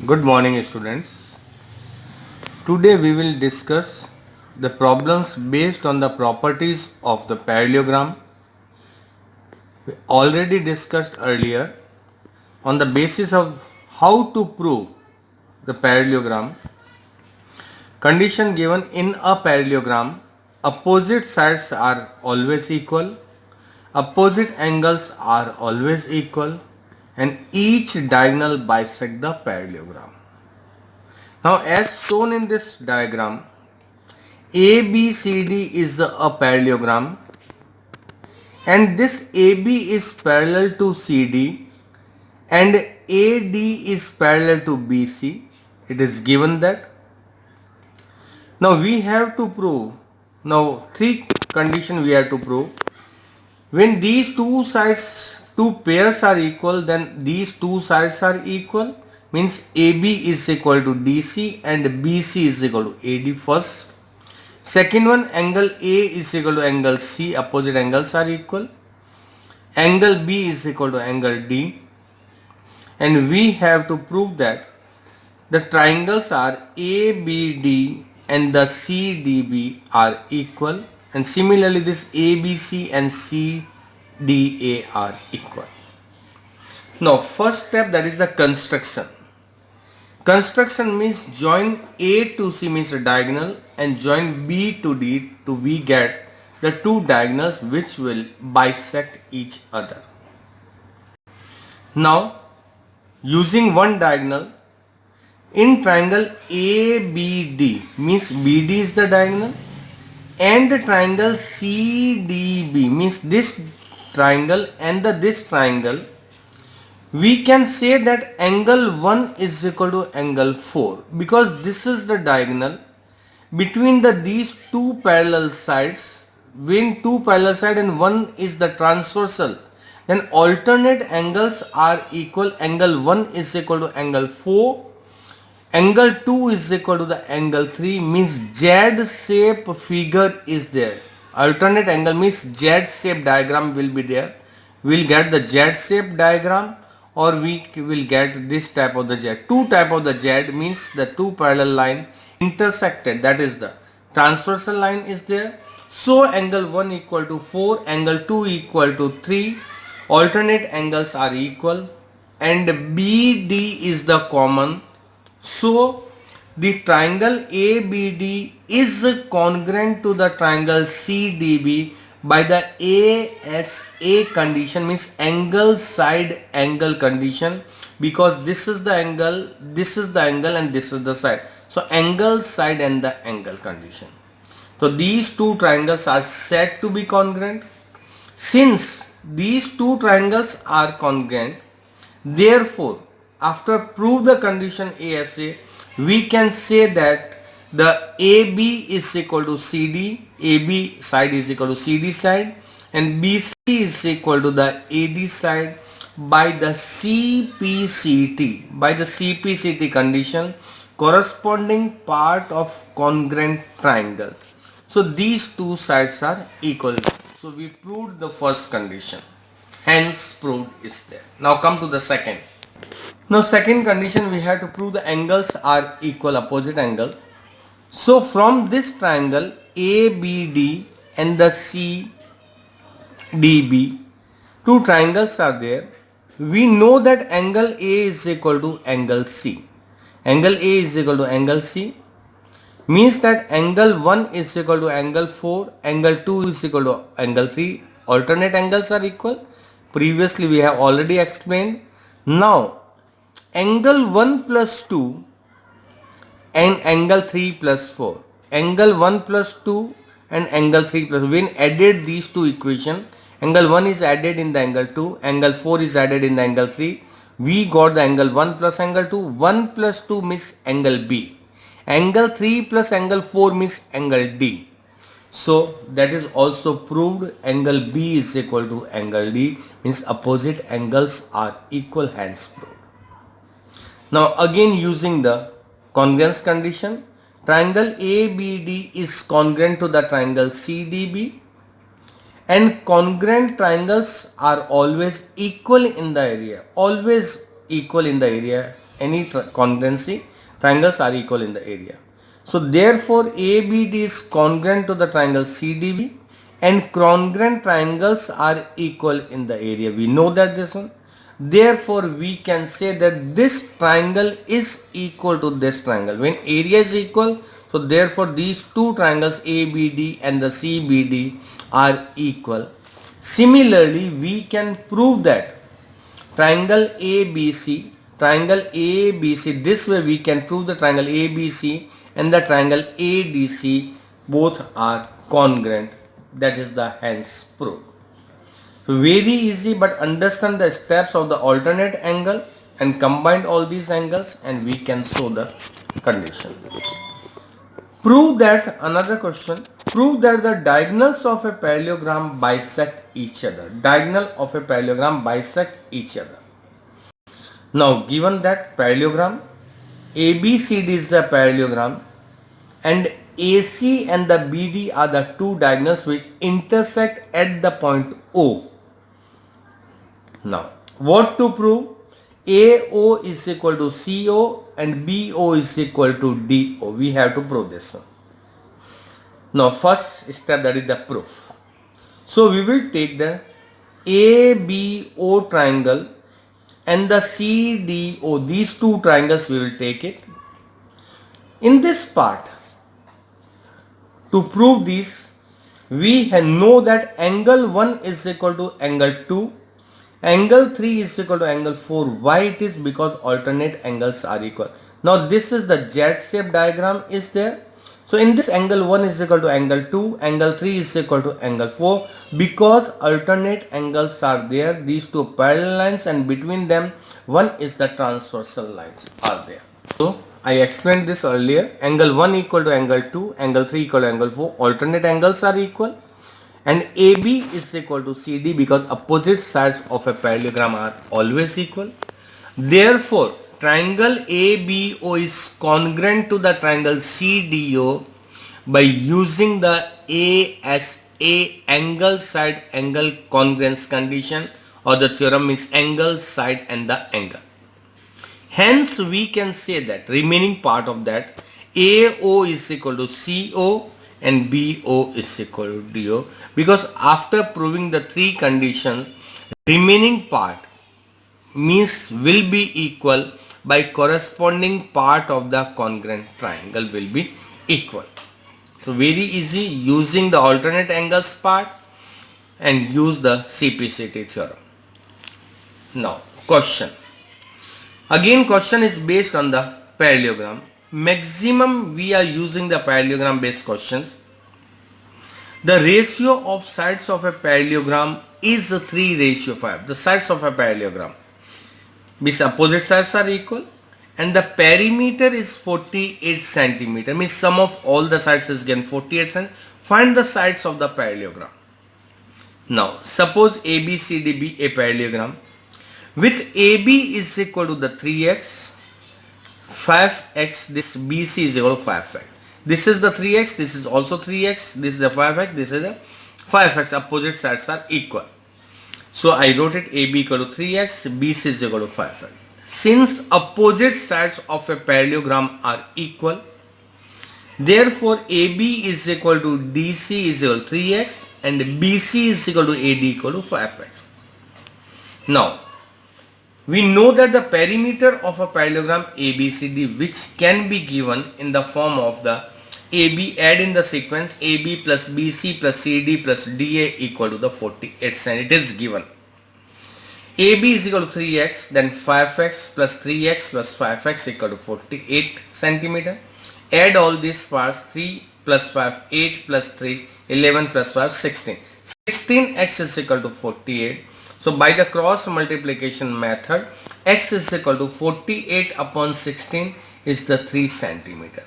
Good morning, students. Today we will discuss the problems based on the properties of the parallelogram. We already discussed earlier on the basis of how to prove the parallelogram. Condition given in a parallelogram, opposite sides are always equal, opposite angles are always equal, and each diagonal bisect the parallelogram. Now, as shown in this diagram, ABCD is a parallelogram and this AB is parallel to CD and AD is parallel to BC. It is given that. Now we have to prove, now three conditions we have to prove. When these two pairs are equal, then these two sides are equal. Means AB is equal to DC and BC is equal to AD first. Second one, angle A is equal to angle C, opposite angles are equal. Angle B is equal to angle D. And we have to prove that the triangles are ABD and the CDB are equal. And similarly this ABC and CDA are equal. Now first step, that is the construction. Construction means join A to C means a diagonal and join B to D to we get the two diagonals which will bisect each other. Now using one diagonal in triangle ABD means BD is the diagonal and the triangle CDB means this triangle and this triangle, we can say that angle 1 is equal to angle 4 because this is the diagonal between these two parallel sides. When two parallel sides and one is the transversal, then alternate angles are equal. Angle 1 is equal to angle 4, angle 2 is equal to the angle 3 means Z shape figure is there. Alternate angle means Z shape diagram will be there. We will get the Z shape diagram or we will get this type of the Z. Two type of the Z means the two parallel line intersected, that is the transversal line is there. So angle 1 equal to 4, angle 2 equal to 3, alternate angles are equal and BD is the common. So the triangle ABD is congruent to the triangle CDB by the ASA condition, means angle side angle condition, because this is the angle, this is the angle and this is the side. So angle side and the angle condition. So these two triangles are said to be congruent. Since these two triangles are congruent, therefore after prove the condition ASA, we can say that the AB is equal to CD, AB side is equal to CD side and BC is equal to the AD side by the CPCT condition corresponding part of congruent triangle. So these two sides are equal. So we proved the first condition. Hence proved is there. Now come to the second. Now second condition, we have to prove the angles are equal, opposite angle. So from this triangle ABD and the CDB, two triangles are there. We know that angle A is equal to angle C. Angle A is equal to angle C means that angle 1 is equal to angle 4, angle 2 is equal to angle 3. Alternate angles are equal. Previously we have already explained. Now angle 1 plus 2 and angle 3 plus 4. Angle 1 plus 2 and angle 3 plus, when added these two equation, angle 1 is added in the angle 2, angle 4 is added in the angle 3. We got the angle 1 plus angle 2. 1 plus 2 means angle B. Angle 3 plus angle 4 means angle D. So that is also proved. Angle B is equal to angle D means opposite angles are equal, hence proved. Now again using the congruence condition, triangle ABD is congruent to the triangle CDB and congruent triangles are always equal in the area, always equal in the area. any congruency, triangles are equal in the area. So therefore ABD is congruent to the triangle CDB, and congruent triangles are equal in the area. We know that this one. Therefore we can say that this triangle is equal to this triangle. When area is equal, so therefore these two triangles ABD and the CBD are equal. Similarly, we can prove that triangle ABC, this way we can prove the triangle ABC and the triangle ADC both are congruent. That is the hence proof. Very easy, but understand the steps of the alternate angle and combine all these angles and we can show the condition. Prove that, another question, prove that the diagonals of a parallelogram bisect each other. Diagonal of a parallelogram bisect each other. Now given that parallelogram, ABCD is the parallelogram and AC and the BD are the two diagonals which intersect at the point O. Now, what to prove? AO is equal to CO and BO is equal to DO. We have to prove this one. Now, first step, that is the proof. So, we will take the ABO triangle and the CDO. These two triangles we will take it. In this part, to prove this, we know that angle 1 is equal to angle 2. Angle 3 is equal to angle 4. Why it is? Because alternate angles are equal. Now this is the Z-shaped diagram is there. So in this angle 1 is equal to angle 2. Angle 3 is equal to angle 4. Because alternate angles are there. These two parallel lines and between them one is the transversal lines are there. So I explained this earlier. Angle 1 equal to angle 2. Angle 3 equal to angle 4. Alternate angles are equal. And AB is equal to CD because opposite sides of a parallelogram are always equal. Therefore, triangle ABO is congruent to the triangle CDO by using the ASA, angle side angle congruence condition, or the theorem is angle side and the angle. Hence, we can say that remaining part of that AO is equal to CO and BO is equal to DO, because after proving the three conditions, remaining part means will be equal by corresponding part of the congruent triangle will be equal. So very easy, using the alternate angles part and use the CPCT theorem. Now question. Again question is based on the parallelogram. Maximum we are using the parallelogram based questions. The ratio of sides of a parallelogram is 3:5. The sides of a parallelogram means opposite sides are equal and the perimeter is 48 centimeter, means sum of all the sides is given 48 cm. Find the sides of the parallelogram. Now suppose ABCD be a parallelogram with AB is equal to the 3x, 5x, this BC is equal to 5x. This is the 3x, this is also 3x, this is the 5x, this is the 5x. Opposite sides are equal. So I wrote it AB equal to 3x, BC is equal to 5x. Since opposite sides of a parallelogram are equal, therefore AB is equal to DC is equal to 3x and BC is equal to AD equal to 5x. Now, we know that the perimeter of a parallelogram ABCD, which can be given in the form of the AB, add in the sequence AB plus BC plus CD plus DA equal to the 48 cm. It is given. AB is equal to 3x, then 5x plus 3x plus 5x equal to 48 centimeter. Add all these parts, 3 plus 5, 8 plus 3, 11 plus 5, 16. 16x is equal to 48. So by the cross multiplication method, x is equal to 48 upon 16 is the 3 centimeter.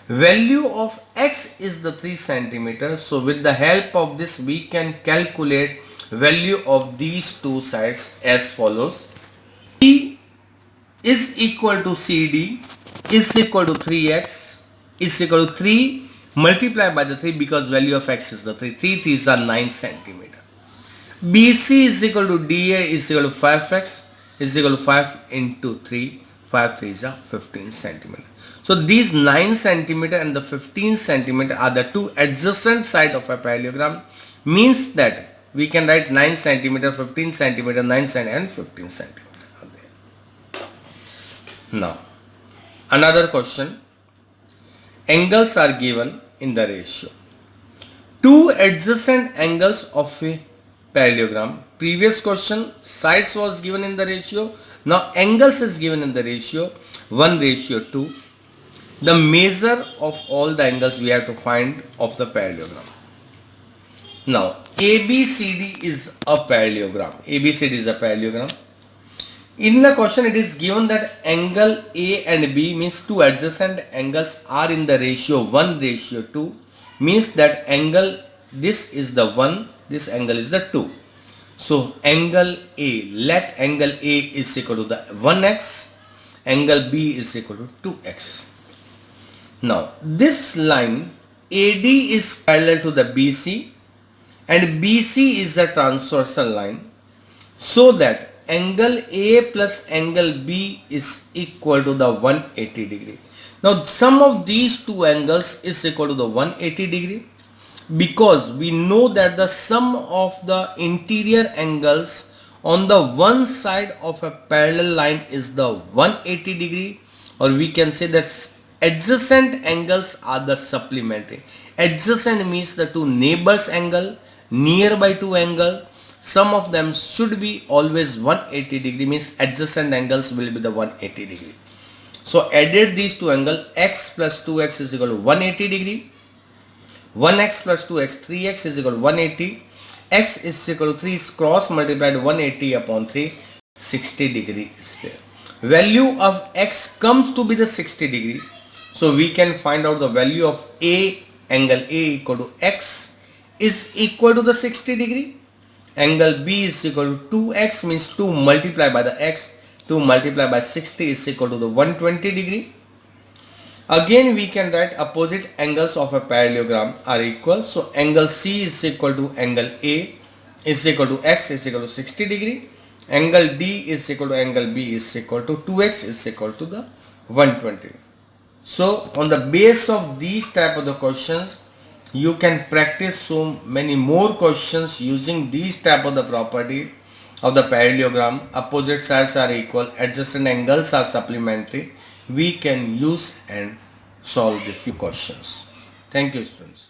Value of x is the 3 centimeter. So with the help of this, we can calculate value of these two sides as follows. P is equal to CD is equal to 3x is equal to 3 multiplied by the 3 because value of x is the 3. 3 3s are 9 centimeter. BC is equal to DA is equal to 5x is equal to 5 into 3. 5 3 is 15 centimeter. So these 9 centimeter and the 15 centimeter are the two adjacent side of a parallelogram. Means that we can write 9 centimeter, 15 centimeter, 9 centimeter and 15 centimeter are there. Now another question. Angles are given in the ratio. Two adjacent angles of a parallelogram. Previous question, sides was given in the ratio. Now angles is given in the ratio 1:2. The measure of all the angles we have to find of the parallelogram. Now ABCD is a parallelogram. ABCD is a parallelogram. In the question it is given that angle A and B means two adjacent angles are in the ratio 1:2. Means that angle, this is the 1, this angle is the 2. So angle A, let angle A is equal to the 1x, angle B is equal to 2x. Now this line AD is parallel to the BC and BC is a transversal line, so that angle A plus angle B is equal to the 180 degree. Now sum of these two angles is equal to the 180 degree, because we know that the sum of the interior angles on the one side of a parallel line is the 180 degree, or we can say that adjacent angles are the supplementary. Adjacent means the two neighbors angle, nearby two angle, sum of them should be always 180 degree, means adjacent angles will be the 180 degree. So added these two angles, x plus 2x is equal to 180 degree, 1x plus 2x, 3x is equal to 180, x is equal to 3 is cross multiplied 180 upon 3, 60 degree is there. Value of x comes to be the 60 degree. So we can find out the value of A, angle A equal to x is equal to the 60 degree. Angle B is equal to 2x, means 2 multiplied by the x, 2 multiplied by 60 is equal to the 120 degree. Again we can write opposite angles of a parallelogram are equal. So angle C is equal to angle A is equal to x is equal to 60 degree. Angle D is equal to angle B is equal to 2x is equal to the 120. So on the base of these type of the questions, you can practice so many more questions using these type of the property of the parallelogram. Opposite sides are equal, adjacent angles are supplementary. We can use and solve the few questions. Thank you, students.